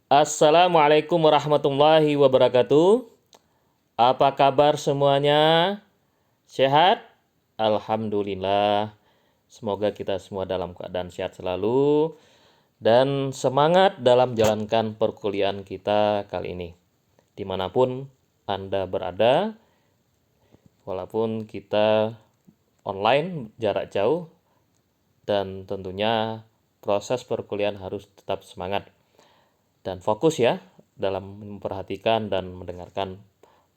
Assalamualaikum warahmatullahi wabarakatuh. Apa kabar semuanya? Sehat? Alhamdulillah. Semoga kita semua dalam keadaan sehat selalu dan semangat dalam menjalankan perkuliahan kita kali ini. Dimanapun Anda berada, walaupun kita online jarak jauh dan tentunya proses perkuliahan harus tetap semangat dan fokus ya dalam memperhatikan dan mendengarkan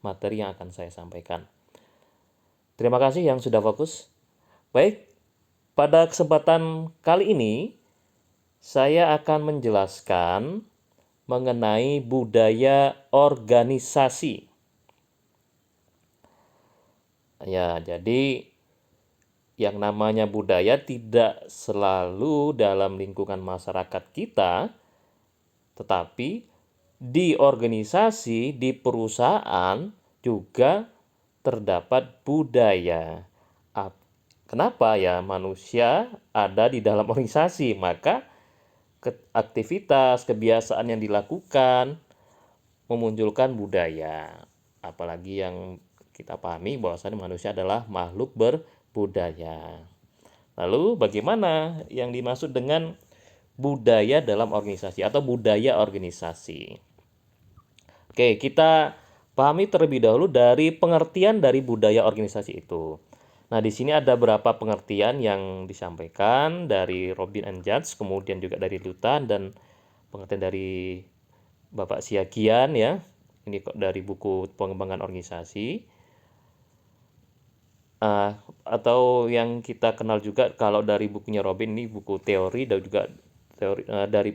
materi yang akan saya sampaikan. Terima kasih yang sudah fokus. Baik, pada kesempatan kali ini saya akan menjelaskan mengenai budaya organisasi. Ya, jadi yang namanya budaya tidak selalu dalam lingkungan masyarakat kita, tetapi di organisasi, di perusahaan juga terdapat budaya. Kenapa ya manusia ada di dalam organisasi? Maka aktivitas, kebiasaan yang dilakukan memunculkan budaya. Apalagi yang kita pahami bahwasanya manusia adalah makhluk berbudaya. Lalu bagaimana yang dimaksud dengan budaya dalam organisasi atau budaya organisasi? Oke, kita pahami terlebih dahulu dari pengertian dari budaya organisasi itu. Nah, di sini ada beberapa pengertian yang disampaikan dari Robin and Judge, kemudian juga dari Lutan dan pengertian dari Bapak Siagian ya. Ini kok dari buku pengembangan organisasi. Atau yang kita kenal juga kalau dari bukunya Robin ini buku teori dan juga teori dari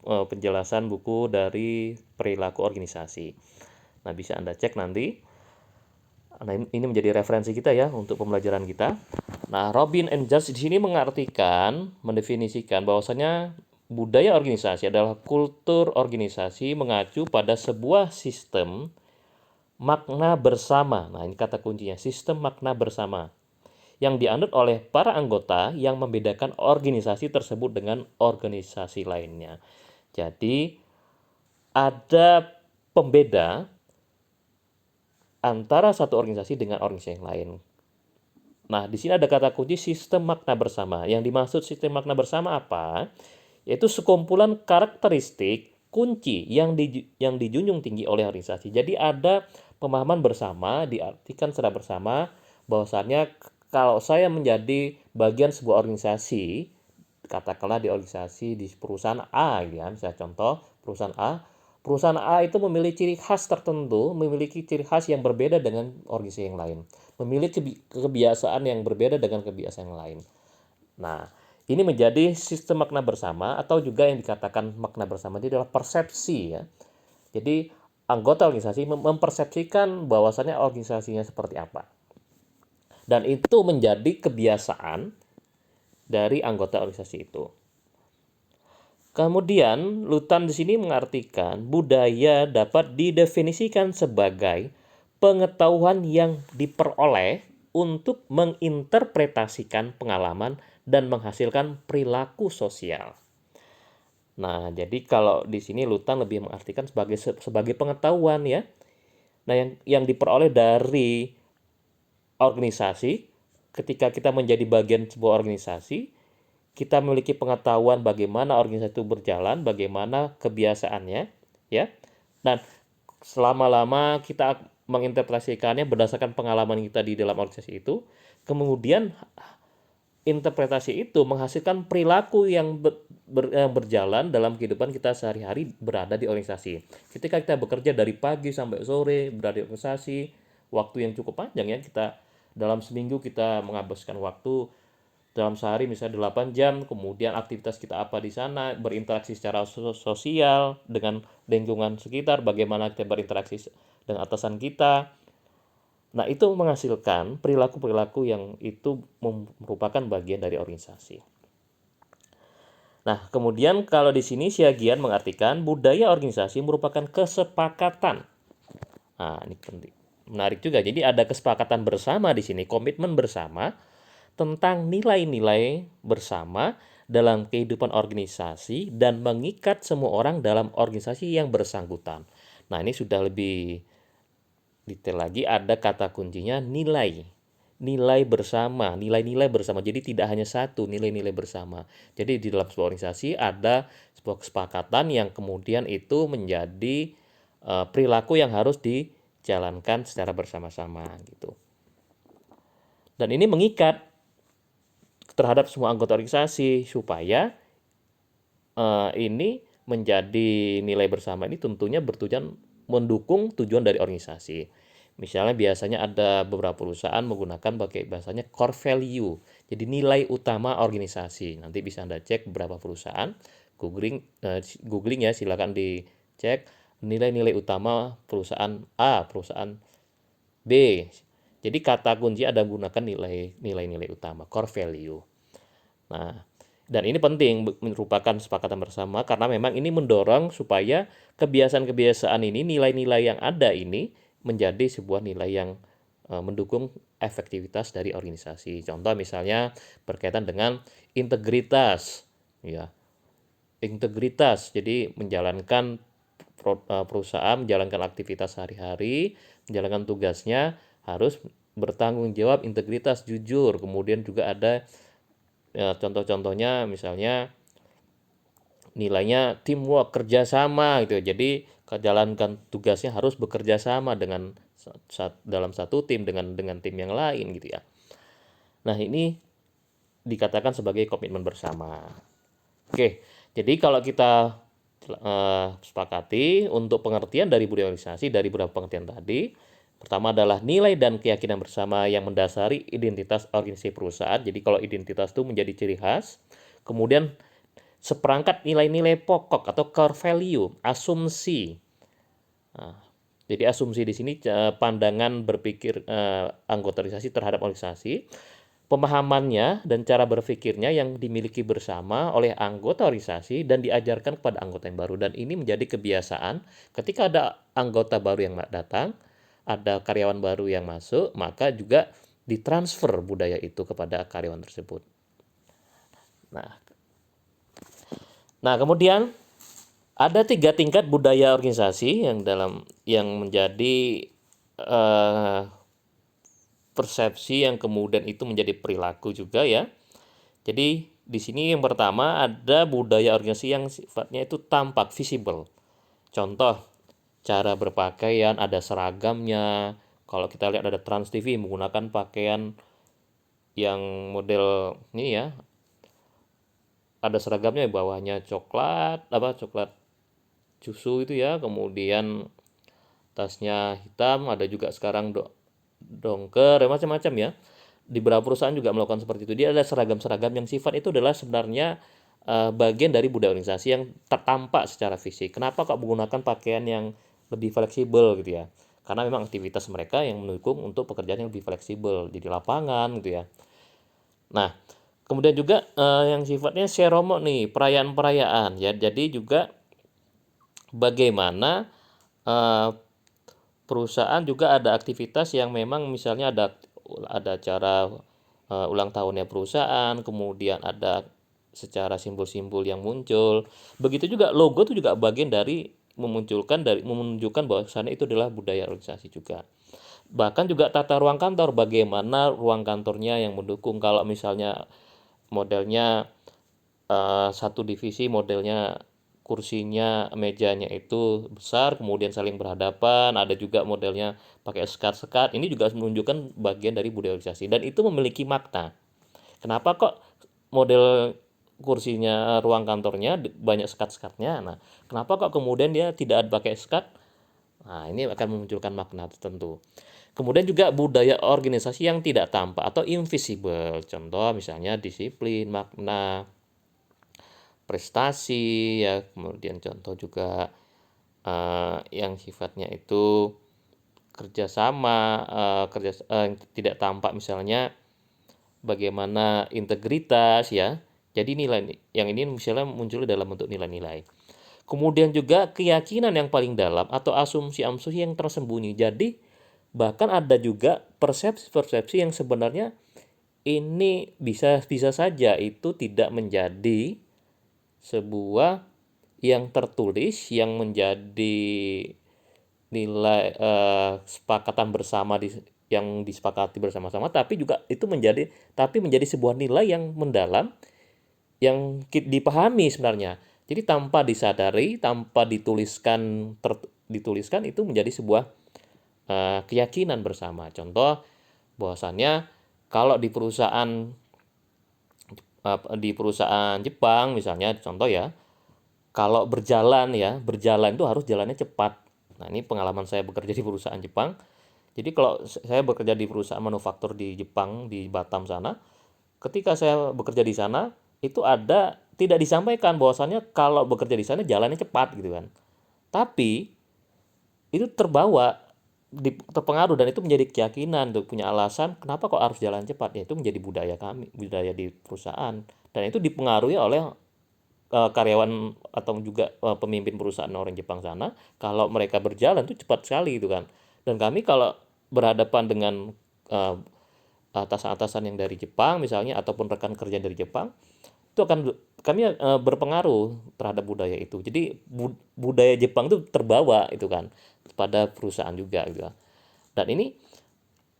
penjelasan buku dari perilaku organisasi. Nah, bisa Anda cek nanti. Nah, ini menjadi referensi kita ya untuk pembelajaran kita. Nah, Robin and Judge di sini mengartikan, mendefinisikan bahwasanya budaya organisasi adalah kultur organisasi mengacu pada sebuah sistem makna bersama. Nah, ini kata kuncinya, sistem makna bersama yang dianut oleh para anggota yang membedakan organisasi tersebut dengan organisasi lainnya. Jadi, ada pembeda antara satu organisasi dengan organisasi yang lain. Nah, di sini ada kata kunci sistem makna bersama. Yang dimaksud sistem makna bersama apa? Yaitu sekumpulan karakteristik kunci yang dijunjung tinggi oleh organisasi. Jadi ada pemahaman bersama, diartikan secara bersama bahwasannya kalau saya menjadi bagian sebuah organisasi, katakanlah di organisasi di perusahaan A ya, misalnya contoh perusahaan A itu memiliki ciri khas tertentu, memiliki ciri khas yang berbeda dengan organisasi yang lain, memiliki kebiasaan yang berbeda dengan kebiasaan yang lain. Nah, ini menjadi sistem makna bersama atau juga yang dikatakan makna bersama itu adalah persepsi ya. Jadi anggota organisasi mempersepsikan bahwasannya organisasinya seperti apa. Dan itu menjadi kebiasaan dari anggota organisasi itu. Kemudian, Lutan di sini mengartikan budaya dapat didefinisikan sebagai pengetahuan yang diperoleh untuk menginterpretasikan pengalaman dan menghasilkan perilaku sosial. Nah, jadi kalau di sini Lutan lebih mengartikan sebagai pengetahuan ya. Nah, yang diperoleh dari organisasi ketika kita menjadi bagian sebuah organisasi, kita memiliki pengetahuan bagaimana organisasi itu berjalan, bagaimana kebiasaannya, ya. Dan selama-lama kita menginterpretasikannya berdasarkan pengalaman kita di dalam organisasi itu, kemudian interpretasi itu menghasilkan perilaku yang berjalan dalam kehidupan kita sehari-hari berada di organisasi. Ketika kita bekerja dari pagi sampai sore berada di organisasi, waktu yang cukup panjang ya, kita dalam seminggu kita menghabiskan waktu dalam sehari misalnya 8 jam, kemudian aktivitas kita apa di sana, berinteraksi secara sosial dengan lingkungan sekitar, bagaimana kita berinteraksi dengan atasan kita. Nah, itu menghasilkan perilaku-perilaku yang itu merupakan bagian dari organisasi. Nah, kemudian kalau di sini Siagian mengartikan budaya organisasi merupakan kesepakatan. Nah, ini penting. Menarik juga. Jadi ada kesepakatan bersama di sini, komitmen bersama tentang nilai-nilai bersama dalam kehidupan organisasi dan mengikat semua orang dalam organisasi yang bersangkutan. Nah, ini sudah lebih detail lagi, ada kata kuncinya nilai. Nilai bersama, nilai-nilai bersama. Jadi tidak hanya satu nilai-nilai bersama. Jadi di dalam sebuah organisasi ada sebuah kesepakatan yang kemudian itu menjadi perilaku yang harus dijalankan secara bersama-sama gitu. Dan ini mengikat terhadap semua anggota organisasi supaya ini menjadi nilai bersama ini tentunya bertujuan mendukung tujuan dari organisasi. Misalnya biasanya ada beberapa perusahaan menggunakan pakai bahasanya core value. Jadi nilai utama organisasi. Nanti bisa Anda cek beberapa perusahaan, googling ya, silakan dicek nilai-nilai utama perusahaan A, perusahaan B. Jadi kata kunci ada gunakan nilai-nilai utama, core value. Nah, dan ini penting merupakan kesepakatan bersama karena memang ini mendorong supaya kebiasaan-kebiasaan ini, nilai-nilai yang ada ini menjadi sebuah nilai yang mendukung efektivitas dari organisasi. Contoh misalnya berkaitan dengan integritas, ya. Integritas, jadi menjalankan perusahaan, menjalankan aktivitas sehari-hari, menjalankan tugasnya harus bertanggung jawab, integritas, jujur. Kemudian juga ada contoh-contohnya misalnya nilainya teamwork, kerjasama gitu. Jadi menjalankan tugasnya harus bekerja sama dengan dalam satu tim dengan tim yang lain gitu ya. Nah, ini dikatakan sebagai komitmen bersama. Oke, jadi kalau kita sepakati untuk pengertian dari budaya organisasi dari beberapa pengertian tadi, pertama adalah nilai dan keyakinan bersama yang mendasari identitas organisasi perusahaan. Jadi kalau identitas itu menjadi ciri khas, kemudian seperangkat nilai-nilai pokok atau core value, asumsi. Nah, jadi asumsi di sini pandangan berpikir anggota organisasi terhadap organisasi, pemahamannya dan cara berpikirnya yang dimiliki bersama oleh anggota organisasi dan diajarkan kepada anggota yang baru. Dan ini menjadi kebiasaan ketika ada anggota baru yang datang, ada karyawan baru yang masuk, maka juga ditransfer budaya itu kepada karyawan tersebut. Nah, kemudian ada 3 tingkat budaya organisasi yang menjadi persepsi yang kemudian itu menjadi perilaku juga ya. Jadi di sini yang pertama ada budaya organisasi yang sifatnya itu tampak, visible. Contoh, cara berpakaian, ada seragamnya. Kalau kita lihat ada Trans TV menggunakan pakaian yang model ini ya, ada seragamnya, bawahnya coklat susu itu ya, kemudian tasnya hitam, ada juga sekarang dongker, macam-macam ya. Di beberapa perusahaan juga melakukan seperti itu. Dia ada seragam-seragam yang sifat itu adalah sebenarnya bagian dari budaya organisasi yang tertampak secara fisik. Kenapa kok menggunakan pakaian yang lebih fleksibel gitu ya? Karena memang aktivitas mereka yang mendukung untuk pekerjaan yang lebih fleksibel di lapangan gitu ya. Nah, kemudian juga yang sifatnya seremoni, perayaan-perayaan ya. Jadi juga bagaimana perusahaan juga ada aktivitas yang memang misalnya ada acara ulang tahunnya perusahaan, kemudian ada secara simbol-simbol yang muncul. Begitu juga logo itu juga bagian dari menunjukkan bahwa sana itu adalah budaya organisasi juga. Bahkan juga tata ruang kantor, bagaimana ruang kantornya yang mendukung. Kalau misalnya modelnya satu divisi modelnya kursinya, mejanya itu besar, kemudian saling berhadapan, ada juga modelnya pakai sekat-sekat. Ini juga menunjukkan bagian dari budaya organisasi dan itu memiliki makna. Kenapa kok model kursinya, ruang kantornya banyak sekat-sekatnya? Nah, kenapa kok kemudian dia tidak pakai sekat? Nah, ini akan memunculkan makna tertentu. Kemudian juga budaya organisasi yang tidak tampak atau invisible. Contoh misalnya disiplin, makna, prestasi ya, kemudian contoh juga yang sifatnya itu kerjasama, tidak tampak misalnya bagaimana integritas ya. Jadi nilai yang ini misalnya muncul dalam bentuk nilai-nilai. Kemudian juga keyakinan yang paling dalam atau asumsi-asumsi yang tersembunyi. Jadi bahkan ada juga persepsi-persepsi yang sebenarnya ini bisa bisa saja itu tidak menjadi sebuah yang tertulis yang menjadi nilai kesepakatan bersama yang disepakati bersama-sama, tapi menjadi sebuah nilai yang mendalam yang dipahami sebenarnya. Jadi tanpa disadari, tanpa dituliskan itu menjadi sebuah keyakinan bersama. Contoh bahwasannya kalau di perusahaan Jepang misalnya, contoh ya, kalau berjalan itu harus jalannya cepat. Nah, ini pengalaman saya bekerja di perusahaan Jepang. Jadi kalau saya bekerja di perusahaan manufaktur di Jepang, di Batam sana, ketika saya bekerja di sana, itu tidak disampaikan bahwasannya kalau bekerja di sana jalannya cepat gitu kan. Tapi itu terpengaruh, dan itu menjadi keyakinan tuh, punya alasan kenapa kok harus jalan cepat, ya itu menjadi budaya di perusahaan, dan itu dipengaruhi oleh karyawan atau juga pemimpin perusahaan orang Jepang sana. Kalau mereka berjalan tuh cepat sekali gitu kan, dan kami kalau berhadapan dengan uh, atasan-atasan yang dari Jepang misalnya, ataupun rekan kerja dari Jepang, itu akan kami berpengaruh terhadap budaya itu. Jadi budaya Jepang itu terbawa itu kan pada perusahaan juga gitu ya. Dan ini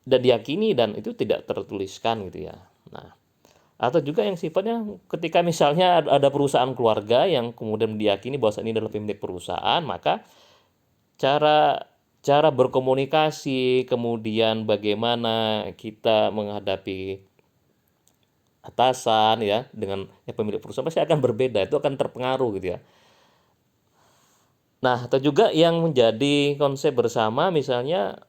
dan diyakini, dan itu tidak tertuliskan gitu ya. Nah, atau juga yang sifatnya ketika misalnya ada perusahaan keluarga yang kemudian diyakini bahwa ini adalah pemilik perusahaan, maka cara cara berkomunikasi, kemudian bagaimana kita menghadapi atasan ya dengan pemilik perusahaan pasti akan berbeda, itu akan terpengaruh gitu ya. Nah, atau juga yang menjadi konsep bersama misalnya,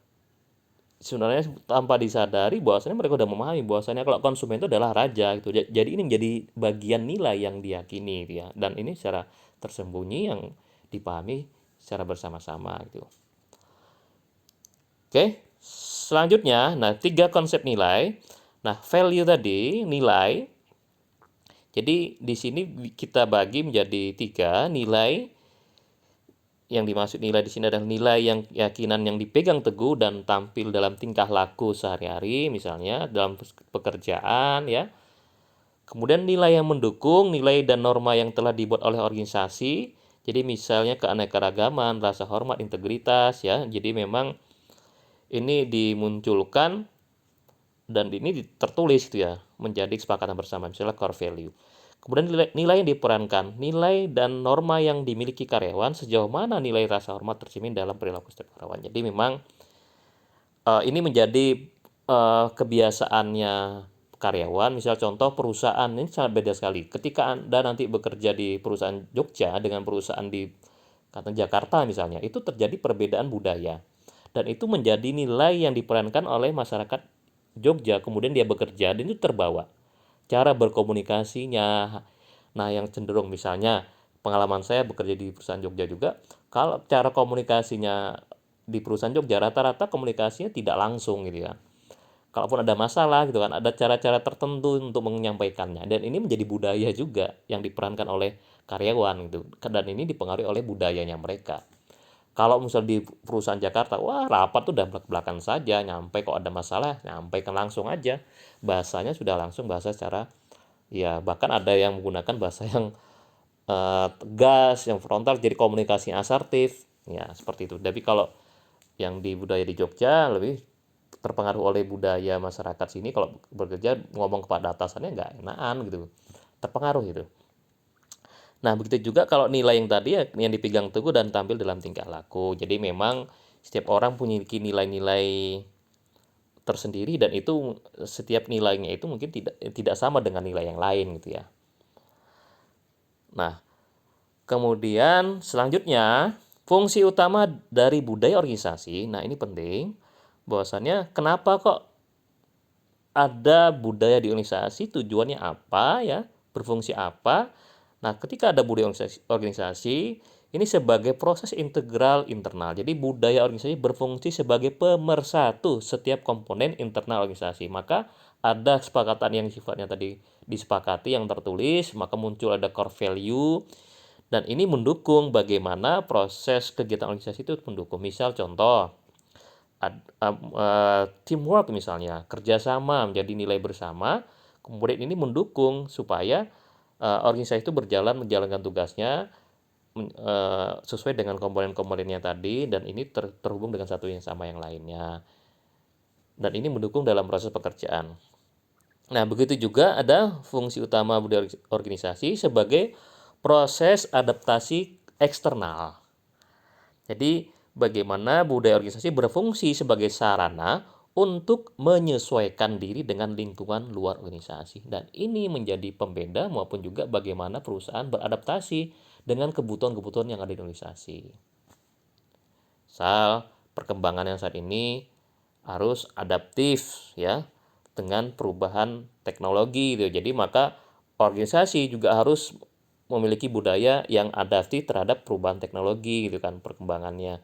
sebenarnya tanpa disadari bahwasanya mereka udah memahami bahwasanya kalau konsumen itu adalah raja gitu. Jadi ini menjadi bagian nilai yang diyakini gitu ya. Dan ini secara tersembunyi yang dipahami secara bersama-sama gitu. Oke, selanjutnya, nah 3 konsep nilai. Nah, value tadi, nilai. Jadi di sini kita bagi menjadi 3 nilai. Yang dimaksud nilai di sini adalah nilai yang keyakinan yang dipegang teguh dan tampil dalam tingkah laku sehari-hari, misalnya dalam pekerjaan ya. Kemudian nilai yang mendukung, nilai dan norma yang telah dibuat oleh organisasi. Jadi misalnya keanekaragaman, rasa hormat, integritas ya. Jadi memang ini dimunculkan dan ini tertulis gitu ya, menjadi kesepakatan bersama, misalnya core value. Kemudian nilai yang diperankan, nilai dan norma yang dimiliki karyawan, sejauh mana nilai rasa hormat tercermin dalam perilaku setiap karyawan. Jadi memang ini menjadi kebiasaannya karyawan. Misal contoh perusahaan ini sangat beda sekali. Ketika Anda nanti bekerja di perusahaan Jogja dengan perusahaan di Jakarta misalnya, itu terjadi perbedaan budaya. Dan itu menjadi nilai yang diperankan oleh masyarakat Jogja, kemudian dia bekerja dan itu terbawa cara berkomunikasinya. Nah, yang cenderung misalnya pengalaman saya bekerja di perusahaan Jogja juga, kalau cara komunikasinya di perusahaan Jogja rata-rata komunikasinya tidak langsung gitu ya. Kalaupun ada masalah gitu kan, ada cara-cara tertentu untuk menyampaikannya, dan ini menjadi budaya juga yang diperankan oleh karyawan gitu. Dan ini dipengaruhi oleh budayanya mereka. Kalau misal di perusahaan Jakarta, wah rapat tuh udah belak-belakan saja, nyampe kok ada masalah, nyampaikan langsung aja. Bahasanya sudah langsung, bahasa secara ya, bahkan ada yang menggunakan bahasa yang tegas, yang frontal, jadi komunikasi asertif. Ya, seperti itu. Tapi kalau yang di budaya di Jogja lebih terpengaruh oleh budaya masyarakat sini, kalau bekerja ngomong kepada atasannya nggak enakan gitu. Terpengaruh gitu. Nah, begitu juga kalau nilai yang tadi ya, yang dipegang teguh dan tampil dalam tingkah laku. Jadi memang setiap orang punya nilai-nilai tersendiri, dan itu setiap nilainya itu mungkin tidak tidak sama dengan nilai yang lain gitu ya. Nah, kemudian selanjutnya fungsi utama dari budaya organisasi. Nah, ini penting bahwasannya kenapa kok ada budaya di organisasi, tujuannya apa ya, berfungsi apa. Nah, ketika ada budaya organisasi, ini sebagai proses integral internal. Jadi budaya organisasi berfungsi sebagai pemersatu setiap komponen internal organisasi. Maka ada kesepakatan yang sifatnya tadi disepakati yang tertulis, maka muncul ada core value, dan ini mendukung bagaimana proses kegiatan organisasi itu mendukung. Misal contoh, teamwork misalnya, kerjasama menjadi nilai bersama, kemudian ini mendukung supaya organisasi itu menjalankan tugasnya sesuai dengan komponen-komponennya tadi, dan ini terhubung dengan satu yang sama yang lainnya. Dan ini mendukung dalam proses pekerjaan. Nah, begitu juga ada fungsi utama budaya organisasi sebagai proses adaptasi eksternal. Jadi, bagaimana budaya organisasi berfungsi sebagai sarana untuk menyesuaikan diri dengan lingkungan luar organisasi. Dan ini menjadi pembeda maupun juga bagaimana perusahaan beradaptasi dengan kebutuhan-kebutuhan yang ada di organisasi. Perkembangan yang saat ini harus adaptif ya dengan perubahan teknologi gitu. Jadi maka organisasi juga harus memiliki budaya yang adaptif terhadap perubahan teknologi gitu kan, perkembangannya.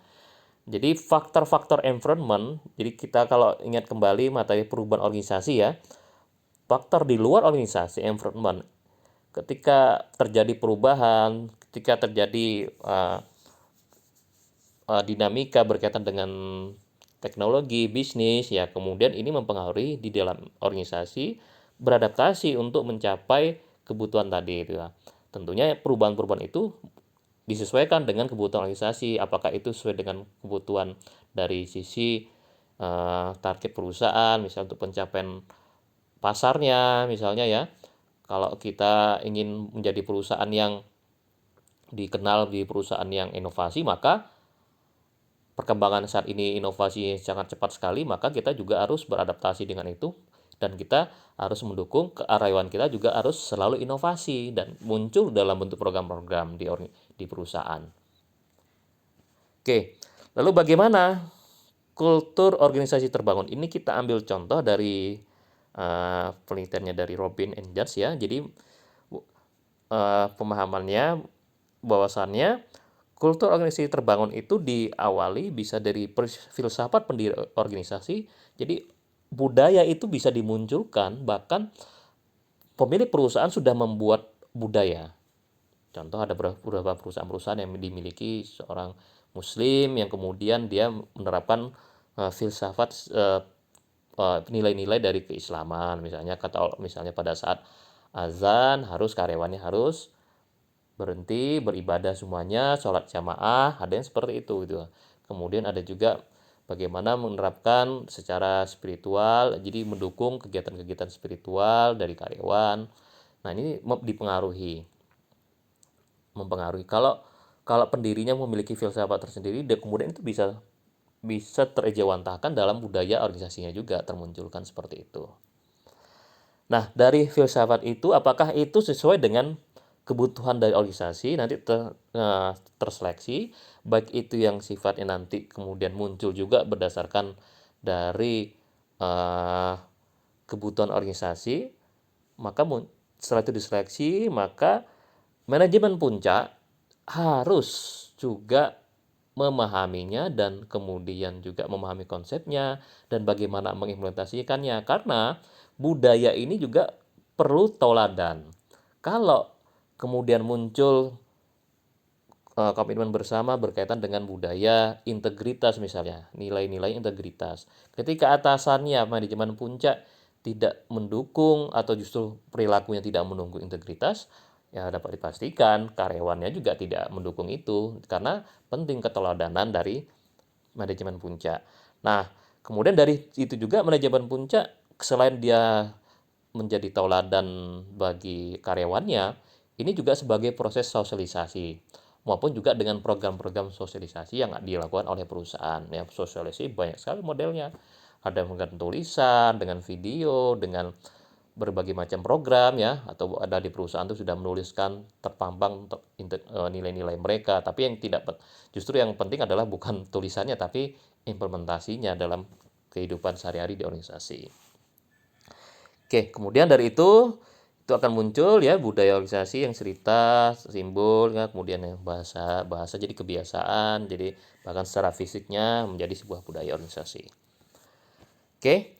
Jadi faktor-faktor environment, jadi kita kalau ingat kembali materi perubahan organisasi ya, faktor di luar organisasi environment, ketika terjadi perubahan, ketika terjadi dinamika berkaitan dengan teknologi, bisnis, ya kemudian ini mempengaruhi di dalam organisasi beradaptasi untuk mencapai kebutuhan tadi itu ya. Tentunya perubahan-perubahan itu disesuaikan dengan kebutuhan organisasi, apakah itu sesuai dengan kebutuhan dari sisi target perusahaan, misalnya untuk pencapaian pasarnya misalnya ya. Kalau kita ingin menjadi perusahaan yang dikenal di perusahaan yang inovasi, maka perkembangan saat ini inovasi sangat cepat sekali, maka kita juga harus beradaptasi dengan itu, dan kita harus mendukung kearifan kita juga harus selalu inovasi dan muncul dalam bentuk program-program di perusahaan. Oke, lalu bagaimana kultur organisasi terbangun? Ini kita ambil contoh dari penelitiannya dari Robin and Judge ya. Jadi pemahamannya bahwasannya kultur organisasi terbangun itu diawali bisa dari filsafat pendiri organisasi. Jadi budaya itu bisa dimunculkan bahkan pemilik perusahaan sudah membuat budaya. Contoh ada beberapa perusahaan-perusahaan yang dimiliki seorang muslim yang kemudian dia menerapkan filsafat nilai-nilai dari keislaman, misalnya pada saat azan karyawannya harus berhenti beribadah semuanya, sholat jamaah, ada yang seperti itu gitu. Kemudian ada juga bagaimana menerapkan secara spiritual, jadi mendukung kegiatan-kegiatan spiritual dari karyawan. Nah, ini mempengaruhi. Kalau pendirinya memiliki filsafat tersendiri, dan kemudian itu bisa terejawantahkan dalam budaya organisasinya juga termunculkan seperti itu. Nah, dari filsafat itu apakah itu sesuai dengan kebutuhan dari organisasi, nanti terseleksi, baik itu yang sifatnya nanti kemudian muncul juga berdasarkan dari kebutuhan organisasi, maka setelah itu diseleksi, maka manajemen puncak harus juga memahaminya dan kemudian juga memahami konsepnya dan bagaimana mengimplementasikannya, karena budaya ini juga perlu tauladan. Kalau kemudian muncul komitmen bersama berkaitan dengan budaya integritas misalnya, nilai-nilai integritas. Ketika atasannya manajemen puncak tidak mendukung atau justru perilakunya tidak mendukung integritas, ya dapat dipastikan karyawannya juga tidak mendukung itu, karena penting keteladanan dari manajemen puncak. Nah, kemudian dari itu juga manajemen puncak selain dia menjadi tauladan bagi karyawannya, ini juga sebagai proses sosialisasi maupun juga dengan program-program sosialisasi yang dilakukan oleh perusahaan. Ya, sosialisasi banyak sekali modelnya. Ada dengan tulisan, dengan video, dengan berbagai macam program ya, atau ada di perusahaan itu sudah menuliskan terpampang nilai-nilai mereka. Tapi yang justru yang penting adalah bukan tulisannya tapi implementasinya dalam kehidupan sehari-hari di organisasi. Oke, kemudian dari itu akan muncul ya budaya organisasi yang cerita, simbol, ya, kemudian yang bahasa jadi kebiasaan, jadi bahkan secara fisiknya menjadi sebuah budaya organisasi. Oke,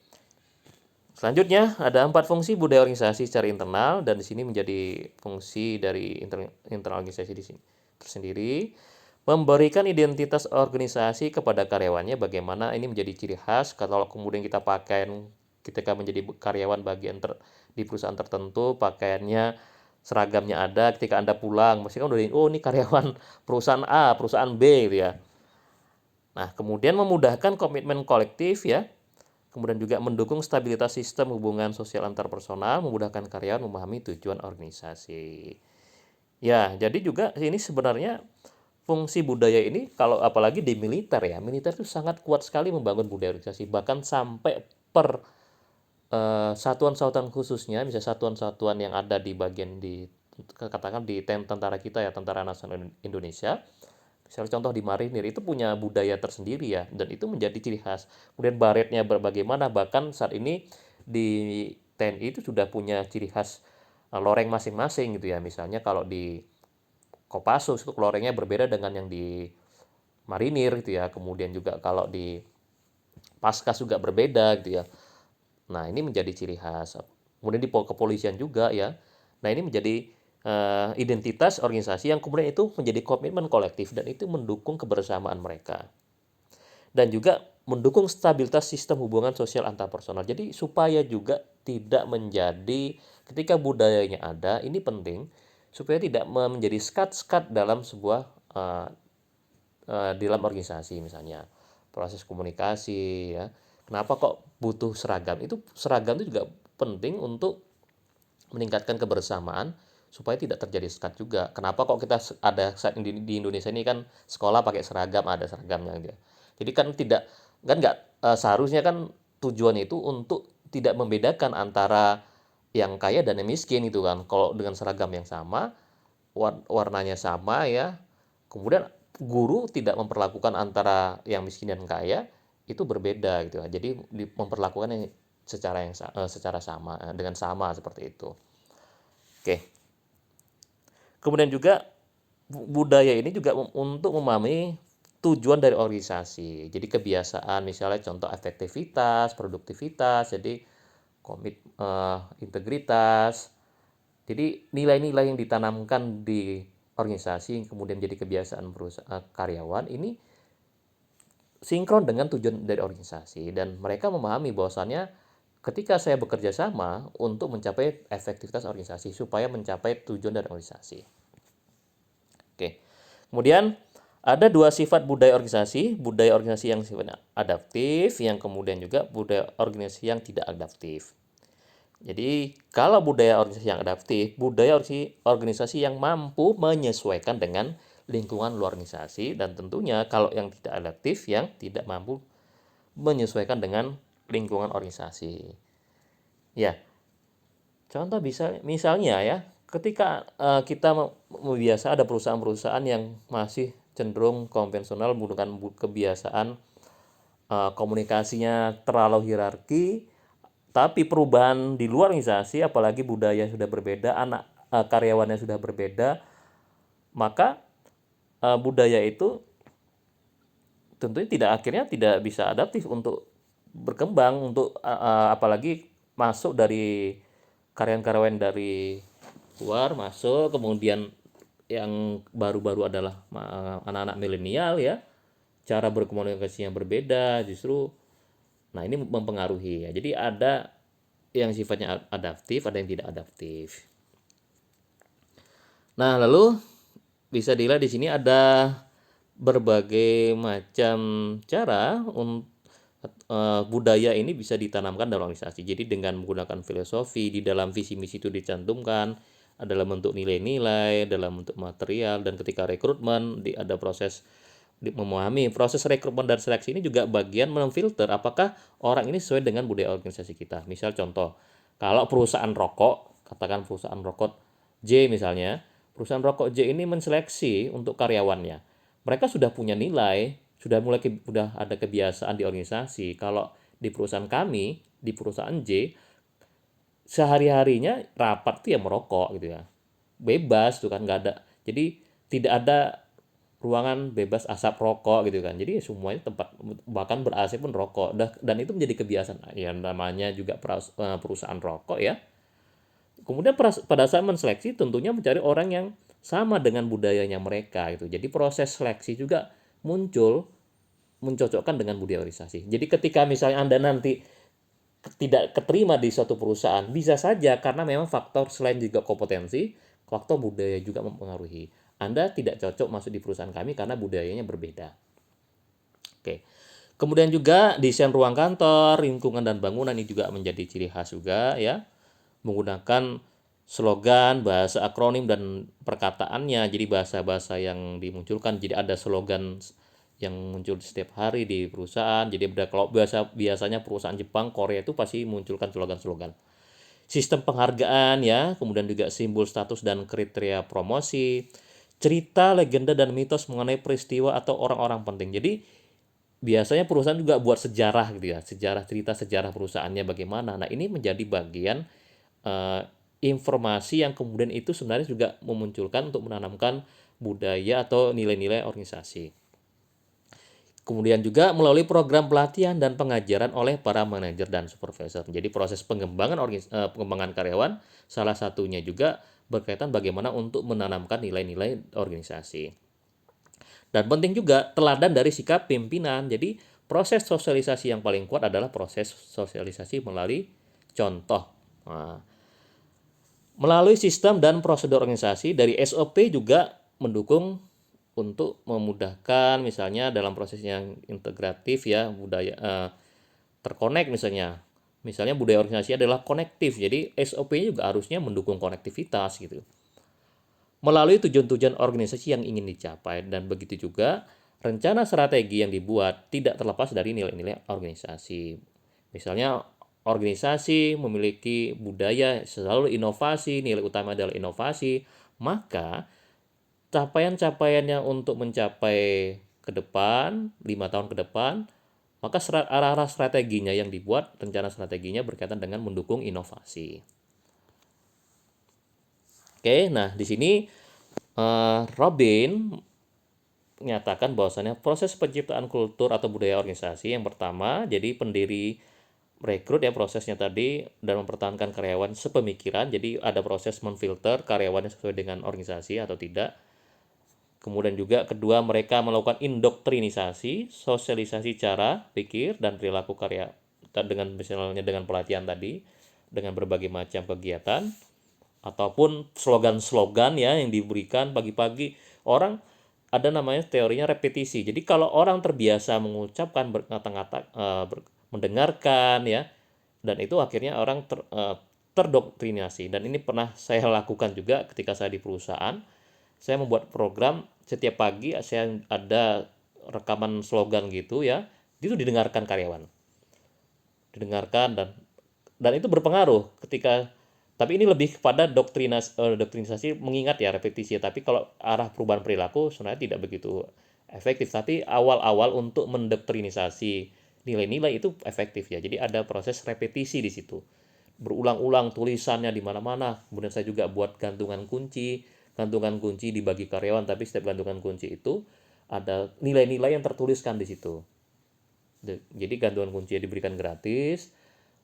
selanjutnya ada 4 fungsi budaya organisasi secara internal, dan di sini menjadi fungsi dari internal organisasi di sini tersendiri. Memberikan identitas organisasi kepada karyawannya, bagaimana ini menjadi ciri khas kalau kemudian kita pakai ketika menjadi karyawan di perusahaan tertentu, pakaiannya seragamnya ada, ketika Anda pulang mesti kan udah oh ini karyawan perusahaan A, perusahaan B gitu ya. Nah, kemudian memudahkan komitmen kolektif ya. Kemudian juga mendukung stabilitas sistem hubungan sosial antar personal, memudahkan karyawan memahami tujuan organisasi. Ya, jadi juga ini sebenarnya fungsi budaya ini kalau apalagi di militer ya, militer itu sangat kuat sekali membangun budaya organisasi, bahkan sampai per satuan-satuan khususnya, misalnya satuan-satuan yang ada di bagian katakan di tentara kita ya, Tentara Nasional Indonesia. Misalnya contoh di marinir itu punya budaya tersendiri ya, dan itu menjadi ciri khas. Kemudian baretnya bagaimana, bahkan saat ini di TNI itu sudah punya ciri khas loreng masing-masing gitu ya. Misalnya kalau di Kopassus itu lorengnya berbeda dengan yang di marinir gitu ya. Kemudian juga kalau di Paskas juga berbeda gitu ya. Nah, ini menjadi ciri khas. Kemudian di kepolisian juga ya. Nah, ini menjadi identitas organisasi yang kemudian itu menjadi komitmen kolektif dan itu mendukung kebersamaan mereka. Dan juga mendukung stabilitas sistem hubungan sosial antar personal. Jadi supaya juga tidak menjadi ketika budayanya ada, ini penting supaya tidak menjadi skat-skat dalam sebuah dalam organisasi misalnya. Proses komunikasi ya. Kenapa kok butuh seragam? Itu seragam itu juga penting untuk meningkatkan kebersamaan supaya tidak terjadi sekat juga. Kenapa kok kita ada saat di Indonesia ini kan sekolah pakai seragam, ada seragamnya dia. Jadi kan tidak kan nggak seharusnya kan tujuannya itu untuk tidak membedakan antara yang kaya dan yang miskin itu kan. Kalau dengan seragam yang sama, warnanya sama ya. Kemudian guru tidak memperlakukan antara yang miskin dan kaya itu berbeda gitu ya. Jadi memperlakukan yang secara sama dengan sama seperti itu. Oke. Kemudian juga budaya ini juga untuk memahami tujuan dari organisasi. Jadi kebiasaan misalnya contoh efektivitas, produktivitas, jadi integritas. Jadi nilai-nilai yang ditanamkan di organisasi yang kemudian jadi kebiasaan karyawan ini sinkron dengan tujuan dari organisasi dan mereka memahami bahwasannya ketika saya bekerja sama untuk mencapai efektivitas organisasi supaya mencapai tujuan dari organisasi. Oke. Kemudian ada dua sifat budaya organisasi yang sifatnya adaptif, yang kemudian juga budaya organisasi yang tidak adaptif. Jadi, kalau budaya organisasi yang adaptif, budaya organisasi yang mampu menyesuaikan dengan lingkungan luar organisasi, dan tentunya kalau yang tidak adaptif, yang tidak mampu menyesuaikan dengan lingkungan organisasi. Ya, contoh misalnya ya, ketika kita biasa ada perusahaan-perusahaan yang masih cenderung konvensional menggunakan kebiasaan komunikasinya terlalu hierarki, tapi perubahan di luar organisasi, apalagi budaya sudah berbeda, karyawannya sudah berbeda, maka budaya itu tentunya akhirnya tidak bisa adaptif untuk berkembang, untuk apalagi masuk dari karyawan-karyawan dari luar masuk, kemudian yang baru-baru adalah anak-anak milenial ya, cara berkomunikasinya berbeda justru. Nah, ini mempengaruhi ya. Jadi ada yang sifatnya adaptif, ada yang tidak adaptif. Nah, lalu bisa dilihat di sini ada berbagai macam cara budaya ini bisa ditanamkan dalam organisasi. Jadi dengan menggunakan filosofi, di dalam visi misi itu dicantumkan, dalam bentuk nilai-nilai, dalam bentuk material, dan ketika rekrutmen ada proses memahami proses rekrutmen dan seleksi ini juga bagian memfilter apakah orang ini sesuai dengan budaya organisasi kita. Misal contoh, kalau perusahaan rokok, katakan perusahaan rokok J misalnya, perusahaan rokok J ini menseleksi untuk karyawannya. Mereka sudah punya nilai, sudah ada kebiasaan di organisasi. Kalau di perusahaan kami, di perusahaan J, sehari-harinya rapat tuh ya merokok gitu ya. Bebas tuh kan, nggak ada. Jadi tidak ada ruangan bebas asap rokok gitu kan. Jadi semuanya tempat bahkan ber-AC pun rokok. Dan itu menjadi kebiasaan. Ya namanya juga perusahaan rokok ya. Kemudian pada saat menseleksi tentunya mencari orang yang sama dengan budayanya mereka gitu. Jadi proses seleksi juga muncul mencocokkan dengan budaya organisasi. Jadi ketika misalnya Anda nanti tidak keterima di suatu perusahaan, bisa saja karena memang faktor selain juga kompetensi, faktor budaya juga mempengaruhi. Anda tidak cocok masuk di perusahaan kami karena budayanya berbeda. Oke. Kemudian juga desain ruang kantor, lingkungan dan bangunan ini juga menjadi ciri khas juga ya. Menggunakan slogan, bahasa akronim dan perkataannya. Jadi bahasa-bahasa yang dimunculkan, jadi ada slogan yang muncul setiap hari di perusahaan. Jadi kalau biasanya perusahaan Jepang, Korea itu pasti munculkan slogan-slogan. Sistem penghargaan ya, kemudian juga simbol status dan kriteria promosi, cerita, legenda dan mitos mengenai peristiwa atau orang-orang penting. Jadi biasanya perusahaan juga buat sejarah gitu ya, sejarah, cerita sejarah perusahaannya bagaimana. Nah, ini menjadi bagian eh, informasi yang kemudian itu sebenarnya juga memunculkan untuk menanamkan budaya atau nilai-nilai organisasi. Kemudian juga melalui program pelatihan dan pengajaran oleh para manajer dan supervisor. Jadi proses pengembangan karyawan salah satunya juga berkaitan bagaimana untuk menanamkan nilai-nilai organisasi. Dan penting juga teladan dari sikap pimpinan. Jadi proses sosialisasi yang paling kuat adalah proses sosialisasi melalui contoh. Nah, melalui sistem dan prosedur organisasi dari SOP juga mendukung untuk memudahkan misalnya dalam proses yang integratif ya budaya terkonek misalnya. Misalnya budaya organisasi adalah konektif. Jadi SOP-nya juga harusnya mendukung konektivitas gitu. Melalui tujuan-tujuan organisasi yang ingin dicapai dan begitu juga rencana strategi yang dibuat tidak terlepas dari nilai-nilai organisasi. Misalnya organisasi memiliki budaya selalu inovasi, nilai utama adalah inovasi, maka capaian-capaiannya untuk mencapai ke depan, 5 tahun ke depan, maka arah-arah strateginya yang dibuat, rencana strateginya berkaitan dengan mendukung inovasi. Oke, nah di sini Robin menyatakan bahwasannya proses penciptaan kultur atau budaya organisasi yang pertama, jadi pendiri rekrut ya prosesnya tadi dan mempertahankan karyawan sepemikiran. Jadi ada proses memfilter karyawannya sesuai dengan organisasi atau tidak. Kemudian juga kedua, mereka melakukan indoktrinisasi, sosialisasi cara pikir dan perilaku karya dengan misalnya dengan pelatihan tadi, dengan berbagai macam kegiatan ataupun slogan-slogan ya yang diberikan pagi-pagi. Orang ada namanya teorinya repetisi. Jadi kalau orang terbiasa mengucapkan berkata-kata mendengarkan ya, dan itu akhirnya orang terdoktrinasi. Dan ini pernah saya lakukan juga ketika saya di perusahaan. Saya membuat program setiap pagi, saya ada rekaman slogan gitu ya, itu didengarkan karyawan, didengarkan, dan itu berpengaruh ketika. Tapi ini lebih kepada doktrinisasi mengingat ya repetisi. Tapi kalau arah perubahan perilaku sebenarnya tidak begitu efektif. Tapi awal-awal untuk mendoktrinisasi nilai-nilai itu efektif ya. Jadi ada proses repetisi di situ. Berulang-ulang tulisannya di mana-mana. Kemudian saya juga buat gantungan kunci. Gantungan kunci dibagi karyawan, tapi setiap gantungan kunci itu ada nilai-nilai yang tertuliskan di situ. Jadi gantungan kunci diberikan gratis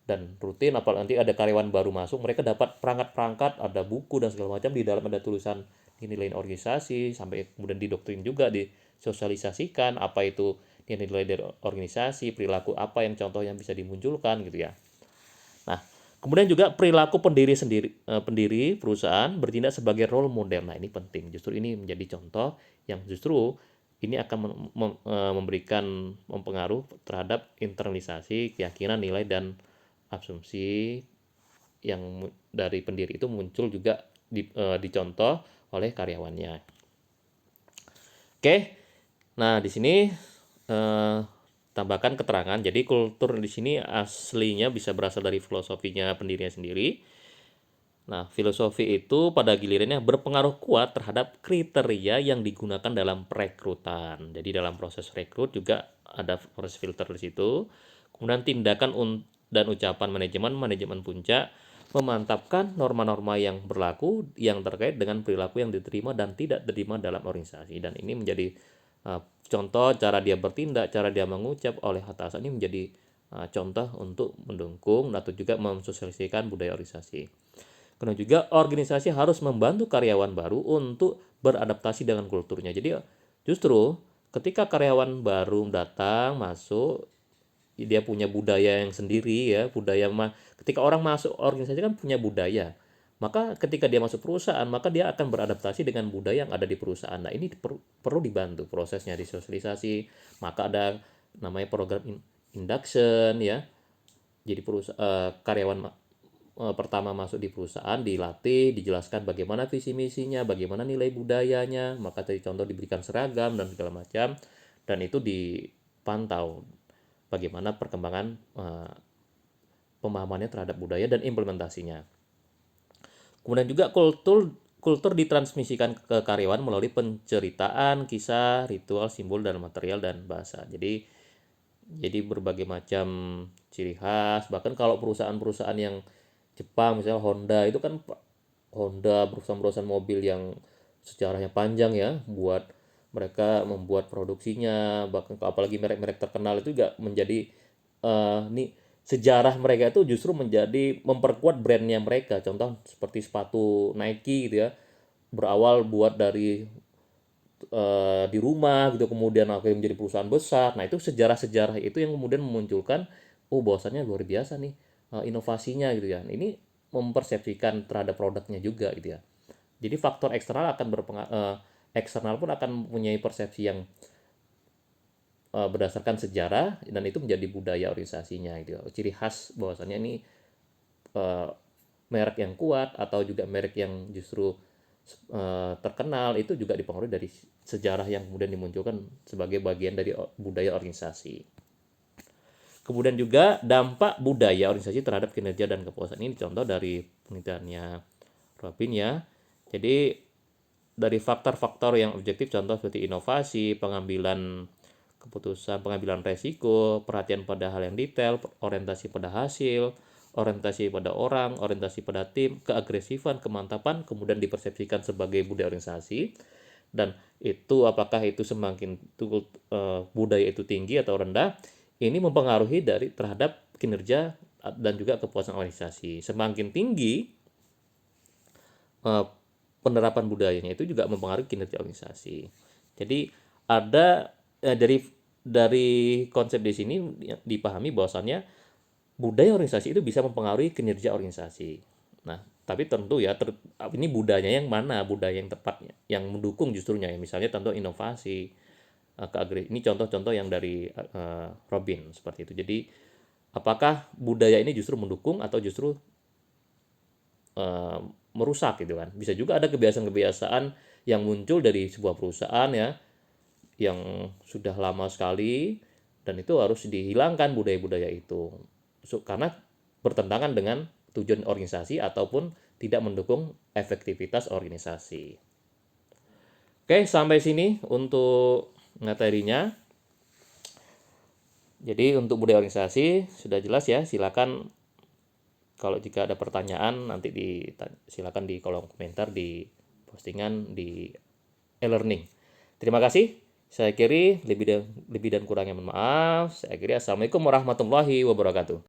dan rutin, apalagi nanti ada karyawan baru masuk, mereka dapat perangkat-perangkat, ada buku dan segala macam, di dalam ada tulisan nilai organisasi, sampai kemudian didoktrin juga, disosialisasikan apa itu nilai-nilai dari organisasi, perilaku apa yang contoh yang bisa dimunculkan gitu ya. Nah, kemudian juga perilaku pendiri perusahaan bertindak sebagai role model. Nah, ini penting. Justru ini menjadi contoh yang justru ini akan memberikan mempengaruh terhadap internalisasi keyakinan, nilai dan asumsi yang dari pendiri itu muncul juga dicontoh oleh karyawannya. Oke. Nah, di sini tambahkan keterangan. Jadi kultur di sini aslinya bisa berasal dari filosofinya pendirinya sendiri. Nah, filosofi itu pada gilirannya berpengaruh kuat terhadap kriteria yang digunakan dalam perekrutan. Jadi dalam proses rekrut juga ada proses filter di situ. Kemudian tindakan dan ucapan manajemen puncak memantapkan norma-norma yang berlaku yang terkait dengan perilaku yang diterima dan tidak diterima dalam organisasi. Dan ini menjadi contoh cara dia bertindak, cara dia mengucap oleh atasan, ini menjadi contoh untuk mendukung atau juga mensosialisasikan budaya organisasi. Kemudian juga organisasi harus membantu karyawan baru untuk beradaptasi dengan kulturnya. Jadi justru ketika karyawan baru datang masuk, dia punya budaya yang sendiri ya, ketika orang masuk organisasi kan punya budaya. Maka ketika dia masuk perusahaan, maka dia akan beradaptasi dengan budaya yang ada di perusahaan. Nah, ini perlu dibantu prosesnya disosialisasi. Maka ada namanya program induction ya. Jadi karyawan pertama masuk di perusahaan dilatih, dijelaskan bagaimana visi misinya, bagaimana nilai budayanya, maka tadi contoh diberikan seragam dan segala macam, dan itu dipantau bagaimana perkembangan pemahamannya terhadap budaya dan implementasinya. Kemudian juga kultur ditransmisikan ke karyawan melalui penceritaan, kisah, ritual, simbol, dan material dan bahasa. Jadi berbagai macam ciri khas. Bahkan kalau perusahaan-perusahaan yang Jepang, misalnya Honda, itu kan Honda perusahaan-perusahaan mobil yang sejarahnya panjang ya, buat mereka membuat produksinya, bahkan apalagi merek-merek terkenal itu juga menjadi nih sejarah mereka itu justru menjadi memperkuat brandnya mereka. Contoh seperti sepatu Nike gitu ya, berawal buat dari di rumah gitu, kemudian akhirnya menjadi perusahaan besar. Nah, itu sejarah-sejarah itu yang kemudian memunculkan, oh bahwasannya luar biasa nih inovasinya gitu ya. Ini mempersepsikan terhadap produknya juga gitu ya. Jadi faktor eksternal akan eksternal pun akan mempunyai persepsi yang berdasarkan sejarah, dan itu menjadi budaya organisasinya gitu ya. Ciri khas bahwasannya ini eh, merek yang kuat atau juga merek yang justru terkenal itu juga dipengaruhi dari sejarah yang kemudian dimunculkan sebagai bagian dari budaya organisasi. Kemudian juga dampak budaya organisasi terhadap kinerja dan kepuasan, ini contoh dari penelitiannya Robin ya. Jadi dari faktor-faktor yang objektif, contoh seperti inovasi, pengambilan keputusan, pengambilan resiko, perhatian pada hal yang detail, orientasi pada hasil, orientasi pada orang, orientasi pada tim, keagresifan, kemantapan, kemudian dipersepsikan sebagai budaya organisasi. Dan itu apakah itu semakin budaya itu tinggi atau rendah, ini mempengaruhi terhadap kinerja dan juga kepuasan organisasi. Semakin tinggi penerapan budayanya, itu juga mempengaruhi kinerja organisasi. Jadi ada dari konsep di sini dipahami bahwasannya budaya organisasi itu bisa mempengaruhi kinerja organisasi. Nah, tapi tentu ya ini budayanya yang mana, budaya yang tepatnya, yang mendukung justrunya ya. Misalnya tentu inovasi, ini contoh-contoh yang dari Robin seperti itu. Jadi apakah budaya ini justru mendukung atau justru merusak gitu kan. Bisa juga ada kebiasaan-kebiasaan yang muncul dari sebuah perusahaan ya, yang sudah lama sekali, dan itu harus dihilangkan budaya-budaya itu. Karena bertentangan dengan tujuan organisasi ataupun tidak mendukung efektivitas organisasi. Oke, sampai sini untuk materinya. Jadi untuk budaya organisasi sudah jelas ya, silakan kalau jika ada pertanyaan nanti silakan di kolom komentar di postingan di e-learning. Terima kasih. Saya kiri lebih dan kurangnya mohon maaf. Saya kiri assalamualaikum warahmatullahi wabarakatuh.